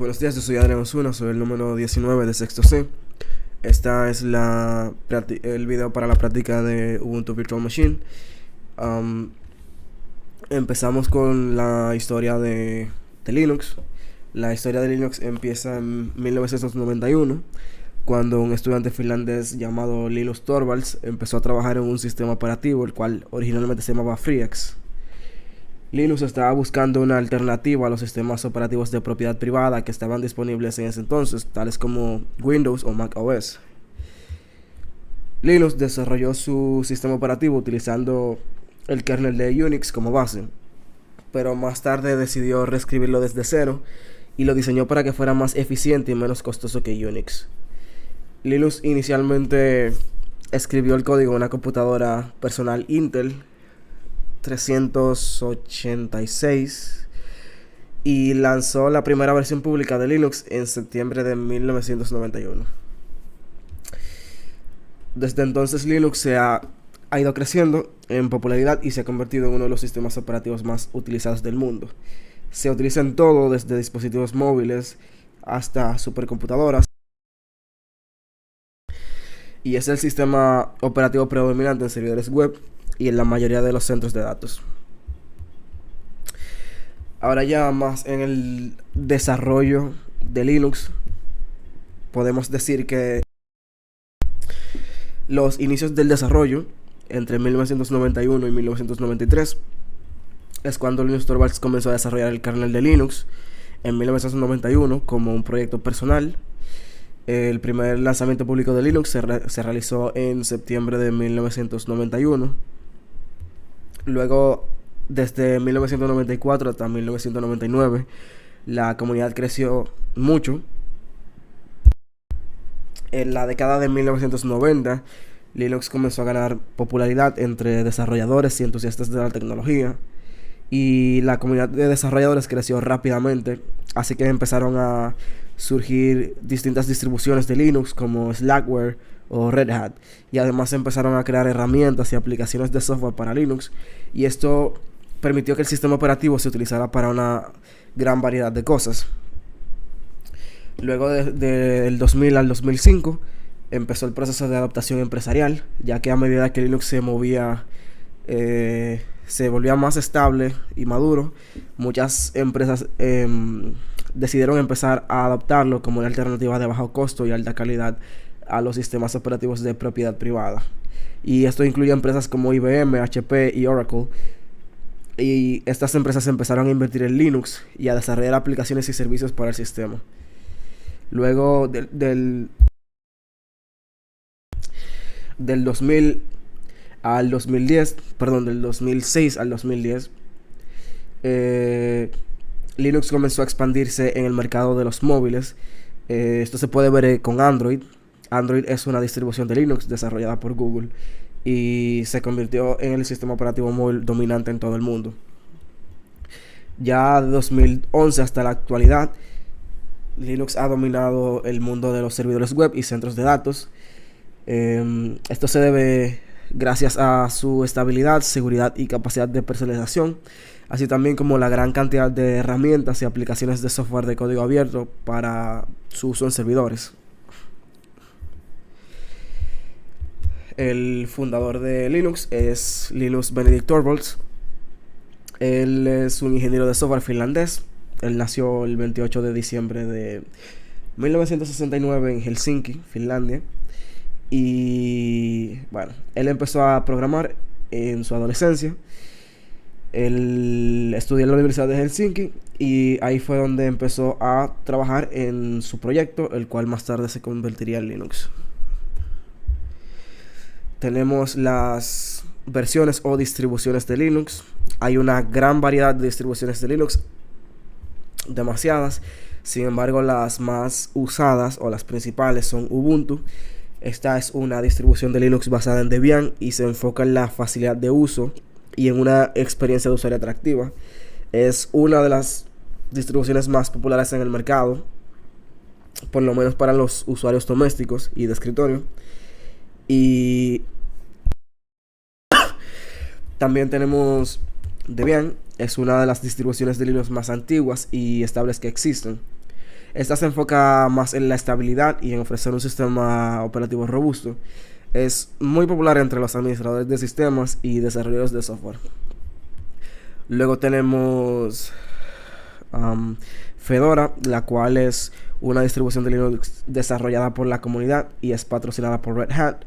Buenos días, yo soy Adrián Osuna, soy el número 19 de sexto C. Esta es el video para la práctica de Ubuntu Virtual Machine. Am, Empezamos con la historia de Linux. La historia de Linux empieza en 1991, cuando un estudiante finlandés llamado Linus Torvalds empezó a trabajar en un sistema operativo, el cual originalmente se llamaba FreeX. Linux estaba buscando una alternativa a los sistemas operativos de propiedad privada que estaban disponibles en ese entonces, tales como Windows o Mac OS. Linux desarrolló su sistema operativo utilizando el kernel de Unix como base, pero más tarde decidió reescribirlo desde cero y lo diseñó para que fuera más eficiente y menos costoso que Unix. Linux inicialmente escribió el código en una computadora personal Intel 386 y lanzó la primera versión pública de Linux en septiembre de 1991. Desde entonces Linux ha ido creciendo en popularidad y se ha convertido en uno de los sistemas operativos más utilizados del mundo. Se utiliza en todo, desde dispositivos móviles hasta supercomputadoras, y es el sistema operativo predominante en servidores web y en la mayoría de los centros de datos. Ahora ya más en el desarrollo de Linux, podemos decir que los inicios del desarrollo entre 1991 y 1993 es cuando Linus Torvalds comenzó a desarrollar el kernel de Linux en 1991 como un proyecto personal. El primer lanzamiento público de Linux se realizó en septiembre de 1991. Luego, desde 1994 hasta 1999, la comunidad creció mucho. En la década de 1990, Linux comenzó a ganar popularidad entre desarrolladores y entusiastas de la tecnología, y la comunidad de desarrolladores creció rápidamente, así que empezaron a surgir distintas distribuciones de Linux como Slackware o Red Hat, y además empezaron a crear herramientas y aplicaciones de software para Linux, y esto permitió que el sistema operativo se utilizara para una gran variedad de cosas. Luego del 2000 al 2005 empezó el proceso de adaptación empresarial, ya que a medida que Linux se volvía más estable y maduro, muchas empresas decidieron empezar a adaptarlo como una alternativa de bajo costo y alta calidad a los sistemas operativos de propiedad privada. Y esto incluye empresas como IBM, HP y Oracle. Y estas empresas empezaron a invertir en Linux y a desarrollar aplicaciones y servicios para el sistema. Luego del 2000 al 2010, perdón, del 2006 al 2010, Linux comenzó a expandirse en el mercado de los móviles. Esto se puede ver con Android. Android es una distribución de Linux desarrollada por Google y se convirtió en el sistema operativo móvil dominante en todo el mundo. Ya de 2011 hasta la actualidad, Linux ha dominado el mundo de los servidores web y centros de datos. Esto se debe gracias a su estabilidad, seguridad y capacidad de personalización, así también como la gran cantidad de herramientas y aplicaciones de software de código abierto para su uso en servidores. El fundador de Linux es Linus Benedict Torvalds. Él es un ingeniero de software finlandés. Él nació el 28 de diciembre de 1969 en Helsinki, Finlandia. Y bueno, él empezó a programar en su adolescencia. Él estudió en la Universidad de Helsinki y ahí fue donde empezó a trabajar en su proyecto, el cual más tarde se convertiría en Linux. Tenemos las versiones o distribuciones de Linux. Hay una gran variedad de distribuciones de Linux, demasiadas. Sin embargo, las más usadas o las principales son Ubuntu. Esta es una distribución de Linux basada en Debian y se enfoca en la facilidad de uso y en una experiencia de usuario atractiva. Es una de las distribuciones más populares en el mercado, por lo menos para los usuarios domésticos y de escritorio. Y también tenemos Debian. Es una de las distribuciones de Linux más antiguas y estables que existen. Esta se enfoca más en la estabilidad y en ofrecer un sistema operativo robusto. Es muy popular entre los administradores de sistemas y desarrolladores de software. Luego tenemos um, Fedora, la cual es una distribución de Linux desarrollada por la comunidad y es patrocinada por Red Hat,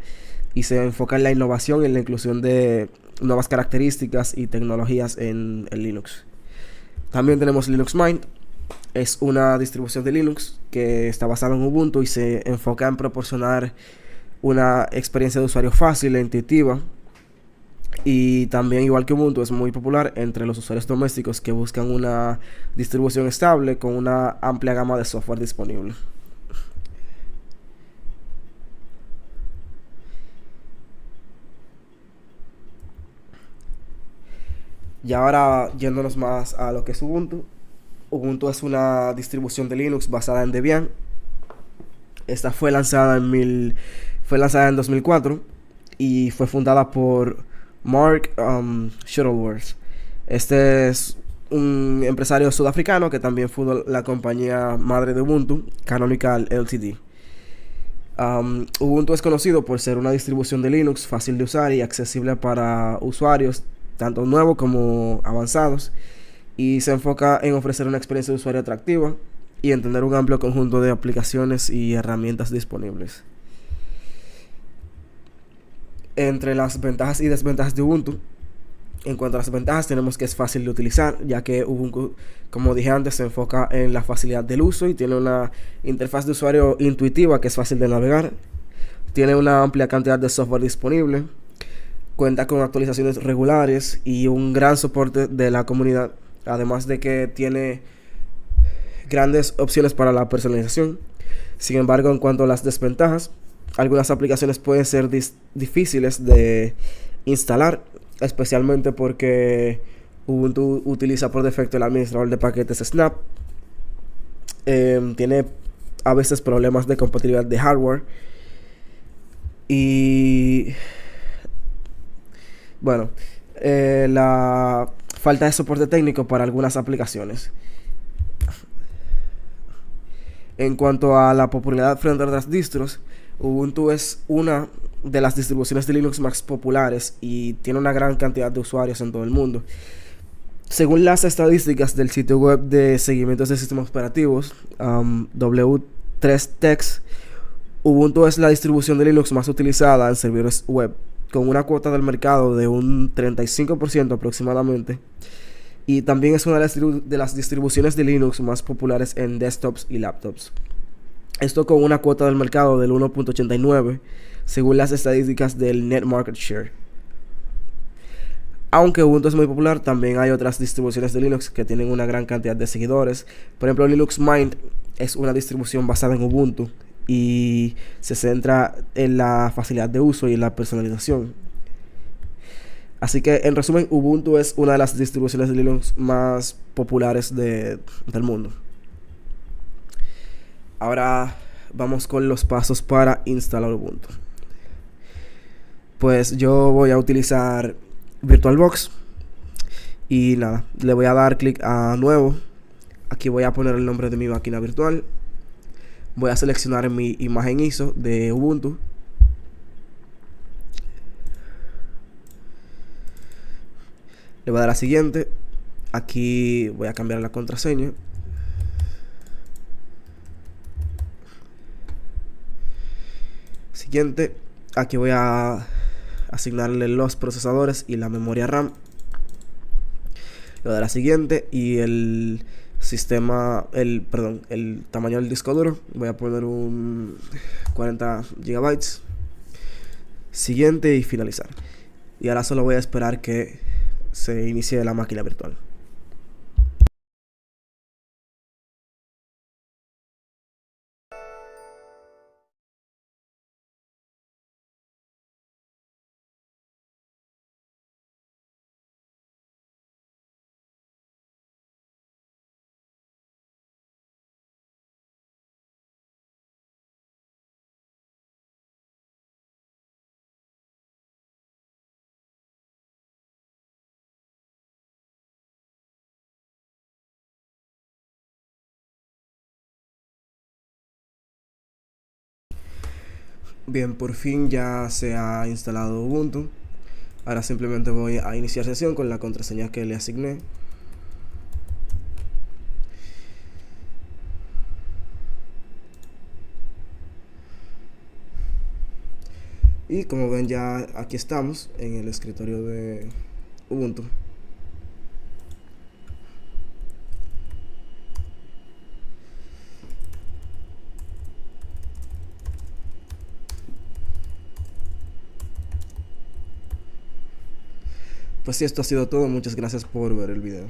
y se enfoca en la innovación y en la inclusión de nuevas características y tecnologías en Linux. También tenemos Linux Mint. Es una distribución de Linux que está basada en Ubuntu y se enfoca en proporcionar una experiencia de usuario fácil e intuitiva. Y también, igual que Ubuntu, es muy popular entre los usuarios domésticos que buscan una distribución estable con una amplia gama de software disponible. Y ahora, yéndonos más a lo que es Ubuntu. Ubuntu es una distribución de Linux basada en Debian. Esta fue lanzada en 2004 y fue fundada por Mark Shuttleworth. Este es un empresario sudafricano que también fundó la compañía madre de Ubuntu, Canonical Ltd. Ubuntu es conocido por ser una distribución de Linux fácil de usar y accesible para usuarios tanto nuevos como avanzados, y se enfoca en ofrecer una experiencia de usuario atractiva y en tener un amplio conjunto de aplicaciones y herramientas disponibles. Entre las ventajas y desventajas de Ubuntu, en cuanto a las ventajas, tenemos que es fácil de utilizar, ya que Ubuntu, como dije antes, se enfoca en la facilidad del uso y tiene una interfaz de usuario intuitiva que es fácil de navegar. Tiene una amplia cantidad de software disponible. Cuenta con actualizaciones regulares y un gran soporte de la comunidad. Además de que tiene grandes opciones para la personalización. Sin embargo, en cuanto a las desventajas, algunas aplicaciones pueden ser difíciles de instalar, especialmente porque Ubuntu utiliza por defecto el administrador de paquetes Snap. Tiene a veces problemas de compatibilidad de hardware. Y bueno, la falta de soporte técnico para algunas aplicaciones. En cuanto a la popularidad frente a otras distros, Ubuntu es una de las distribuciones de Linux más populares y tiene una gran cantidad de usuarios en todo el mundo. Según las estadísticas del sitio web de seguimientos de sistemas operativos, W3Techs, Ubuntu es la distribución de Linux más utilizada en servidores web, con una cuota del mercado de un 35% aproximadamente. Y también es una de las distribuciones de Linux más populares en desktops y laptops. Esto con una cuota del mercado del 1.89, según las estadísticas del Net Market Share. Aunque Ubuntu es muy popular, también hay otras distribuciones de Linux que tienen una gran cantidad de seguidores. Por ejemplo, Linux Mint es una distribución basada en Ubuntu y se centra en la facilidad de uso y en la personalización. Así que, en resumen, Ubuntu es una de las distribuciones de Linux más populares del mundo. Ahora vamos con los pasos para instalar Ubuntu. Pues yo voy a utilizar VirtualBox y nada, le voy a dar clic a nuevo. Aquí voy a poner el nombre de mi máquina virtual. Voy a seleccionar mi imagen ISO de Ubuntu. Le voy a dar a siguiente. Aquí voy a cambiar la contraseña. Siguiente. Aquí voy a asignarle los procesadores y la memoria RAM. Le voy a dar a siguiente y el tamaño del disco duro. Voy a poner un 40 GB. Siguiente y finalizar. Y ahora solo voy a esperar que se inicie la máquina virtual. Bien, por fin ya se ha instalado Ubuntu. Ahora simplemente voy a iniciar sesión con la contraseña que le asigné. Y como ven, ya aquí estamos en el escritorio de Ubuntu. Pues sí, esto ha sido todo. Muchas gracias por ver el video.